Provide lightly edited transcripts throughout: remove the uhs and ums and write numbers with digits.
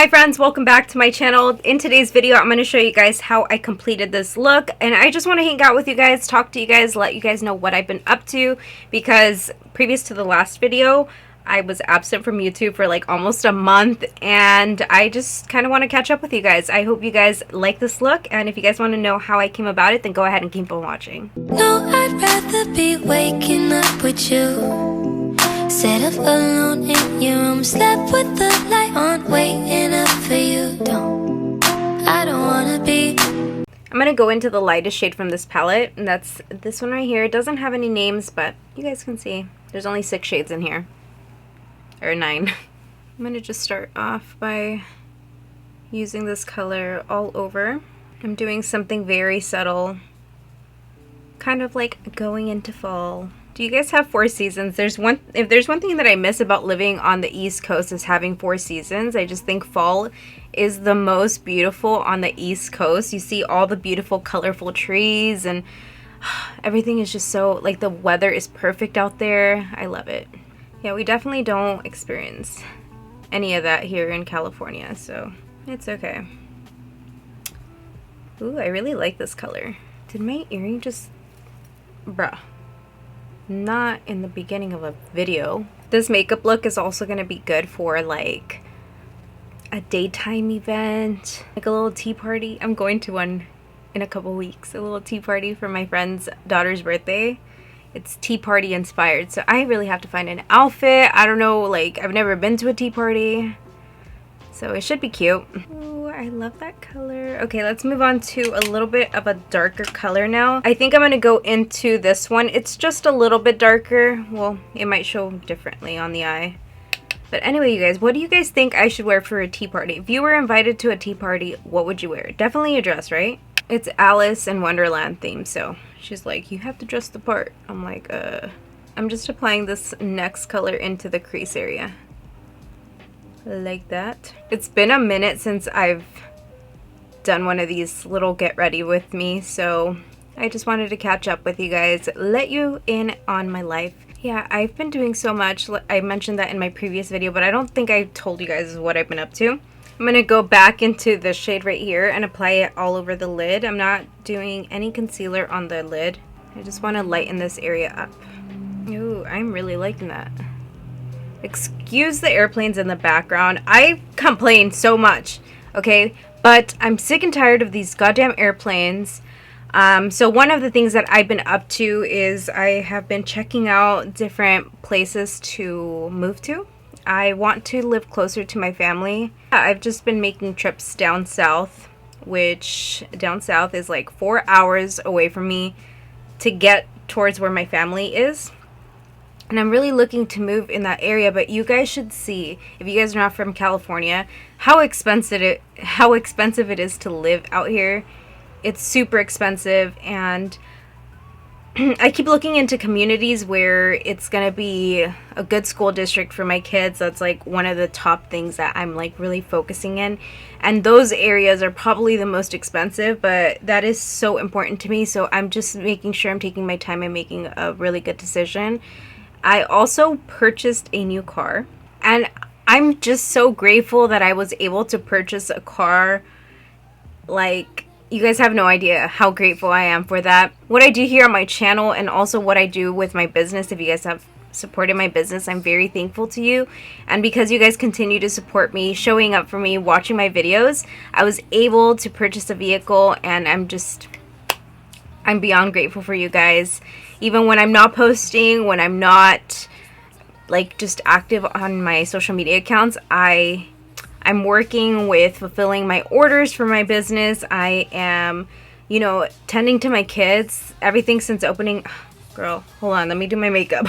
Hi friends, welcome back to my channel. In today's video, I'm going to show you guys how I completed this look, and I just want to hang out with you guys, talk to you guys, let you guys know what I've been up to, because previous to the last video, I was absent from YouTube for like almost a month, and I just kind of want to catch up with you guys. I hope you guys like this look, and if you guys want to know how I came about it, then go ahead and keep on watching. No, I'd rather be waking up with you. Set up alone in your room, slept with the light on, waiting up for you. I don't wanna be. I'm gonna go into the lightest shade from this palette, and that's this one right here. It doesn't have any names, but you guys can see there's only 6 shades in here, or 9. I'm gonna just start off by using this color all over. I'm doing something very subtle, kind of like going into fall. Do you guys have 4 seasons? If there's one thing that I miss about living on the East Coast is having 4 seasons. I just think fall is the most beautiful on the East Coast. You see all the beautiful colorful trees, and everything is just so, like, the weather is perfect out there. I love it. Yeah, we definitely don't experience any of that here in California, so it's okay. Ooh, I really like this color. Did my earring just... bruh. Not in the beginning of a video. This makeup look is also going to be good for like a daytime event, like a little tea party. I'm going to one in a couple weeks, a little tea party for my friend's daughter's birthday. It's tea party inspired, so I really have to find an outfit. I don't know, like, I've never been to a tea party, so it should be cute. Ooh, I love that color. Okay, let's move on to a little bit of a darker color now. I think I'm going to go into this one. It's just a little bit darker. Well, it might show differently on the eye. But anyway, you guys, what do you guys think I should wear for a tea party? If you were invited to a tea party, what would you wear? Definitely a dress, right? It's Alice in Wonderland theme, so she's like, you have to dress the part. I'm like, I'm just applying this next color into the crease area. Like that. It's been a minute since I've done one of these little get ready with me, so I just wanted to catch up with you guys, let you in on my life. Yeah, I've been doing so much. I mentioned that in my previous video, but I don't think I told you guys what I've been up to. I'm gonna go back into this shade right here and apply it all over the lid. I'm not doing any concealer on the lid. I just want to lighten this area up. Ooh, I'm really liking that. Excuse the airplanes in the background. I complain so much, okay? But I'm sick and tired of these goddamn airplanes. So one of the things that I've been up to is I have been checking out different places to move to. I want to live closer to my family. I've just been making trips down south, which down south is like 4 hours away from me to get towards where my family is. And I'm really looking to move in that area, but you guys should see, if you guys are not from California, how expensive it is to live out here. It's super expensive, and I keep looking into communities where it's gonna be a good school district for my kids. That's like one of the top things that I'm like really focusing in, and those areas are probably the most expensive, but that is so important to me, so I'm just making sure I'm taking my time and making a really good decision. I also purchased a new car, and I'm just so grateful that I was able to purchase a car. Like, you guys have no idea how grateful I am for that. What I do here on my channel, and also what I do with my business, if you guys have supported my business, I'm very thankful to you. And because you guys continue to support me, showing up for me, watching my videos, I was able to purchase a vehicle, and I'm beyond grateful for you guys. Even when I'm not posting, when I'm not like just active on my social media accounts, I'm working with fulfilling my orders for my business. I am, you know, tending to my kids, everything since opening. Girl, hold on, let me do my makeup.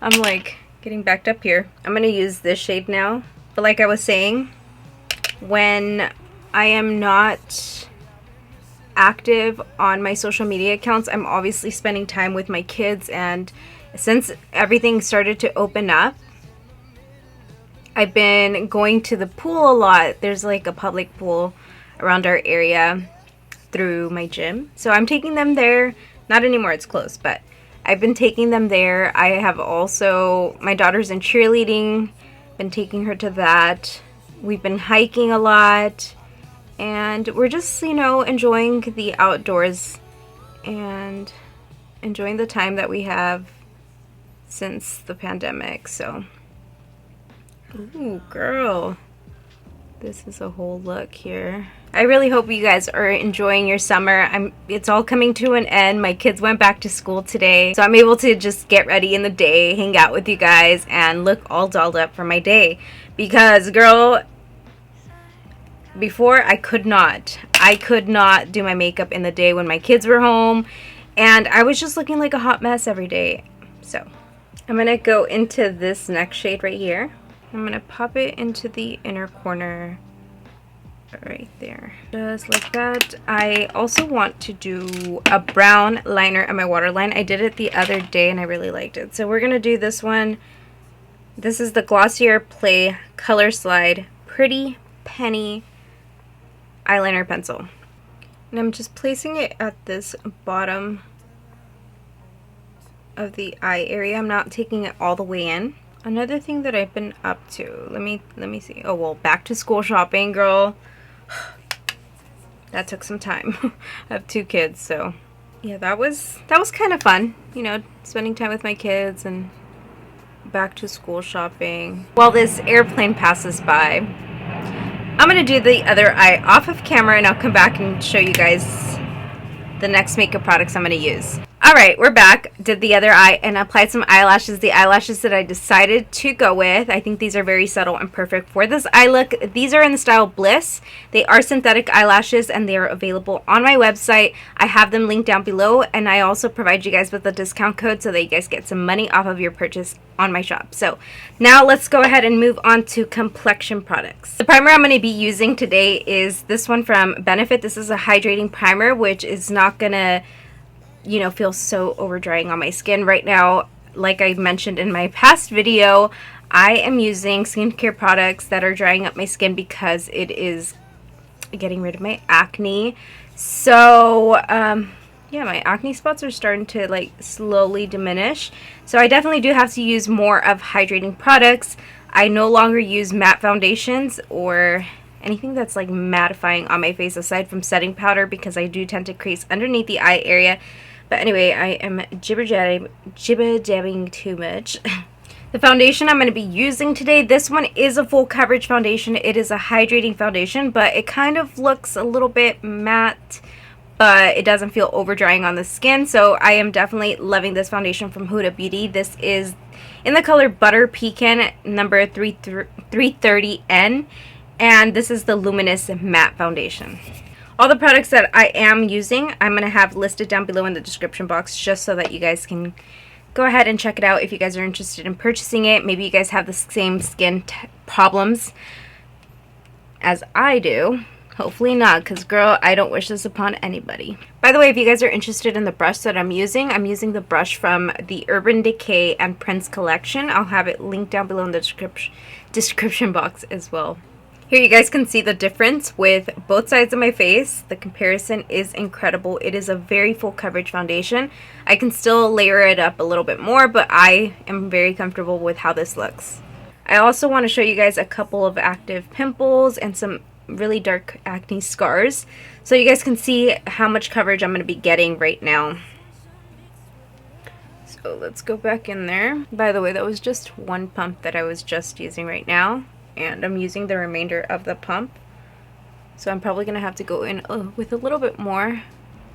I'm like getting backed up here. I'm gonna use this shade now, but like I was saying, when I am not active on my social media accounts, I'm obviously spending time with my kids, and since everything started to open up, I've been going to the pool a lot. There's like a public pool around our area through my gym, so I'm taking them there. Not anymore, it's closed, but I've been taking them there. I have also, my daughter's in cheerleading, been taking her to that. We've been hiking a lot, and we're just, you know, enjoying the outdoors and enjoying the time that we have since the pandemic. So, ooh, girl, this is a whole look here. I really hope you guys are enjoying your summer. It's all coming to an end. My kids went back to school today, so I'm able to just get ready in the day, hang out with you guys, and look all dolled up for my day. Because, girl, before I could not do my makeup in the day when my kids were home, and I was just looking like a hot mess every day. So I'm gonna go into this next shade right here. I'm gonna pop it into the inner corner right there, just like that. I also want to do a brown liner on my waterline. I did it the other day and I really liked it, so we're gonna do this one. This is the Glossier Play Color Slide Pretty Penny eyeliner pencil, and I'm just placing it at this bottom of the eye area. I'm not taking it all the way in. Another thing that I've been up to, let me see. Oh, well, back to school shopping, girl. That took some time. I have 2 kids, so yeah, that was kind of fun, you know, spending time with my kids and back to school shopping. While this airplane passes by, I'm gonna do the other eye off of camera, and I'll come back and show you guys the next makeup products I'm gonna use. Alright, we're back. Did the other eye and applied some eyelashes. The eyelashes that I decided to go with, I think these are very subtle and perfect for this eye look. These are in the style Bliss. They are synthetic eyelashes and they are available on my website. I have them linked down below, and I also provide you guys with a discount code so that you guys get some money off of your purchase on my shop. So now let's go ahead and move on to complexion products. The primer I'm going to be using today is this one from Benefit. This is a hydrating primer, which is not going to, you know, feel so over drying on my skin right now. Like I mentioned in my past video, I am using skincare products that are drying up my skin because it is getting rid of my acne. So yeah, my acne spots are starting to like slowly diminish, so I definitely do have to use more of hydrating products. I no longer use matte foundations or anything that's like mattifying on my face aside from setting powder, because I do tend to crease underneath the eye area. But anyway, I am jibber-jabbing too much. The foundation I'm going to be using today, this one is a full coverage foundation. It is a hydrating foundation, but it kind of looks a little bit matte, but it doesn't feel over drying on the skin. So I am definitely loving this foundation from Huda Beauty. This is in the color Butter Pecan number 330N, and this is the Luminous Matte Foundation. All the products that I am using, I'm going to have listed down below in the description box, just so that you guys can go ahead and check it out if you guys are interested in purchasing it. Maybe you guys have the same skin problems as I do. Hopefully not, because girl, I don't wish this upon anybody. By the way, if you guys are interested in the brush that I'm using the brush from the Urban Decay and Prince collection. I'll have it linked down below in the description box as well. Here you guys can see the difference with both sides of my face. The comparison is incredible. It is a very full coverage foundation. I can still layer it up a little bit more, but I am very comfortable with how this looks. I also want to show you guys a couple of active pimples and some really dark acne scars, so you guys can see how much coverage I'm going to be getting right now. So let's go back in there. By the way, that was just one pump that I was just using right now, and I'm using the remainder of the pump, so I'm probably gonna have to go in with a little bit more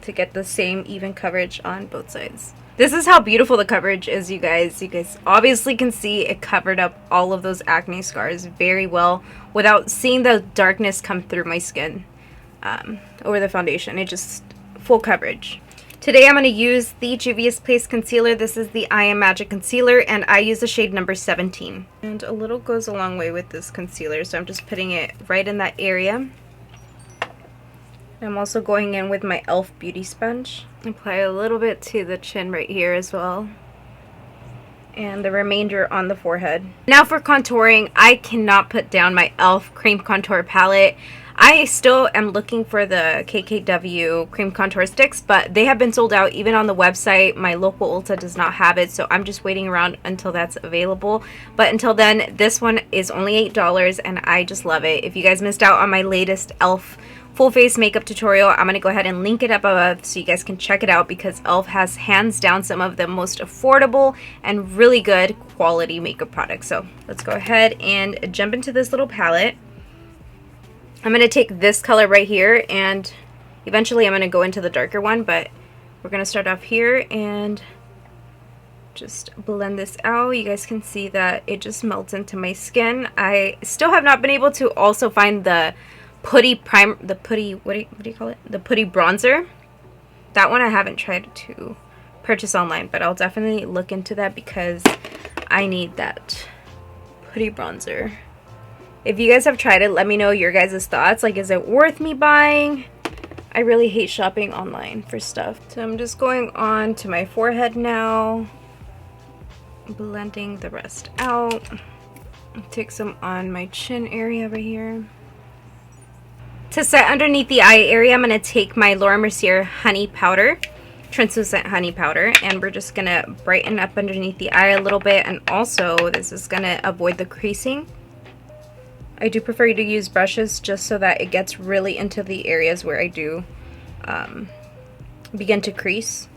to get the same even coverage on both sides. This is how beautiful the coverage is, you guys. You guys obviously can see it covered up all of those acne scars very well without seeing the darkness come through my skin over the foundation. It just full coverage. Today I'm going to use the Juvia's Place Concealer. This is the I Am Magic Concealer, and I use the shade number 17. And a little goes a long way with this concealer, so I'm just putting it right in that area. I'm also going in with my e.l.f. Beauty Sponge. Apply a little bit to the chin right here as well, and the remainder on the forehead. Now for contouring, I cannot put down my e.l.f. Cream Contour Palette. I still am looking for the KKW cream contour sticks, but they have been sold out even on the website. My local Ulta does not have it, so I'm just waiting around until that's available. But until then, this one is only $8 and I just love it. If you guys missed out on my latest e.l.f. full face makeup tutorial, I'm going to go ahead and link it up above so you guys can check it out, because e.l.f. has hands down some of the most affordable and really good quality makeup products. So let's go ahead and jump into this little palette. I'm going to take this color right here, and eventually I'm going to go into the darker one, but we're going to start off here and just blend this out. You guys can see that it just melts into my skin. I still have not been able to also find the putty prime, the putty, what do you call it? The putty bronzer. That one I haven't tried to purchase online, but I'll definitely look into that because I need that putty bronzer. If you guys have tried it, let me know your guys' thoughts. Like, is it worth me buying? I really hate shopping online for stuff. So I'm just going on to my forehead now, blending the rest out. Take some on my chin area right here. To set underneath the eye area, I'm going to take my Laura Mercier honey powder, translucent honey powder, and we're just going to brighten up underneath the eye a little bit, and also this is going to avoid the creasing. I do prefer to use brushes just so that it gets really into the areas where I do begin to crease.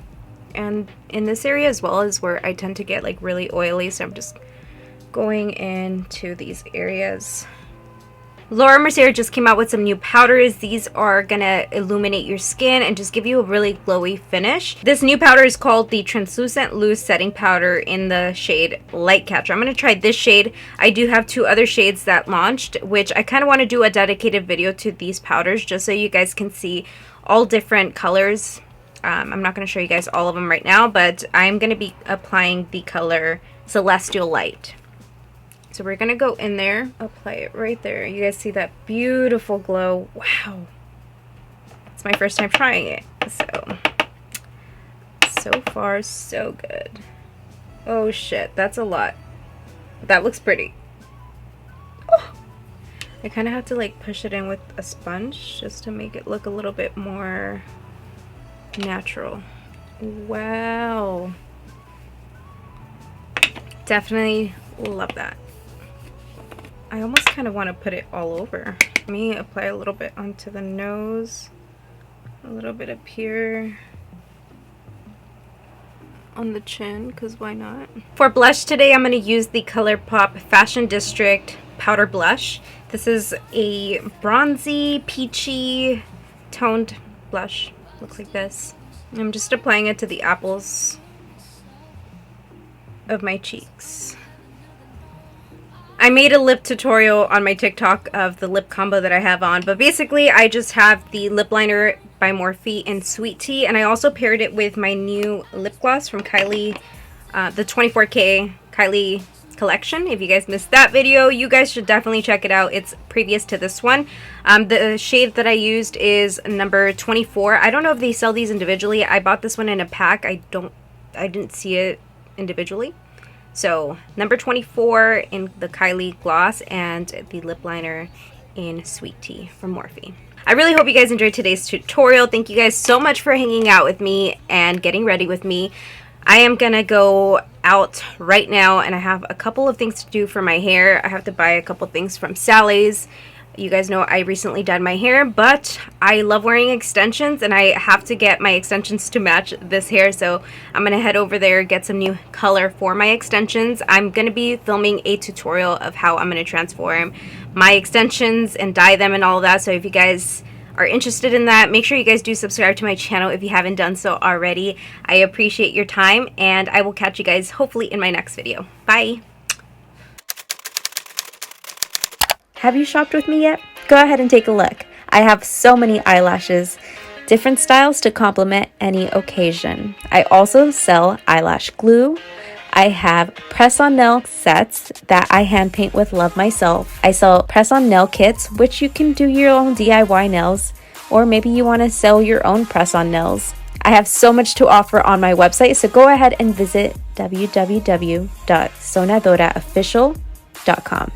And in this area as well is where I tend to get like really oily, so I'm just going into these areas. Laura Mercier just came out with some new powders. These are gonna illuminate your skin and just give you a really glowy finish. This new powder is called the Translucent Loose Setting Powder in the shade Light Catcher. I'm gonna try this shade. I do have 2 other shades that launched, which I kind of want to do a dedicated video to these powders just so you guys can see all different colors. I'm not going to show you guys all of them right now, but I'm going to be applying the color Celestial Light. So we're going to go in there, apply it right there. You guys see that beautiful glow? Wow. It's my first time trying it. So far, so good. Oh shit, that's a lot. That looks pretty. Oh. I kind of have to like push it in with a sponge just to make it look a little bit more natural. Wow. Definitely love that. I almost kind of want to put it all over. Let me apply a little bit onto the nose, a little bit up here on the chin, because why not? For blush today, I'm going to use the ColourPop Fashion District Powder Blush. This is a bronzy, peachy toned blush. Looks like this. I'm just applying it to the apples of my cheeks. I made a lip tutorial on my TikTok of the lip combo that I have on, but basically I just have the lip liner by Morphe in Sweet Tea, and I also paired it with my new lip gloss from Kylie, the 24K Kylie collection. If you guys missed that video, you guys should definitely check it out. It's previous to this one. The shade that I used is number 24. I don't know if they sell these individually. I bought this one in a pack. I didn't see it individually. So number 24 in the Kylie gloss and the lip liner in Sweet Tea from Morphe. I really hope you guys enjoyed today's tutorial. Thank you guys so much for hanging out with me and getting ready with me. I am gonna go out right now, and I have a couple of things to do for my hair. I have to buy a couple things from Sally's. You guys know I recently dyed my hair, but I love wearing extensions, and I have to get my extensions to match this hair, so I'm gonna head over there, get some new color for my extensions. I'm gonna be filming a tutorial of how I'm gonna transform my extensions and dye them and all of that, so if you guys are interested in that, make sure you guys do subscribe to my channel if you haven't done so already. I appreciate your time, and I will catch you guys hopefully in my next video. Bye! Have you shopped with me yet? Go ahead and take a look. I have so many eyelashes, different styles to complement any occasion. I also sell eyelash glue. I have press-on nail sets that I hand paint with love myself. I sell press-on nail kits, which you can do your own DIY nails, or maybe you want to sell your own press-on nails. I have so much to offer on my website, so go ahead and visit www.soñadoraofficial.com.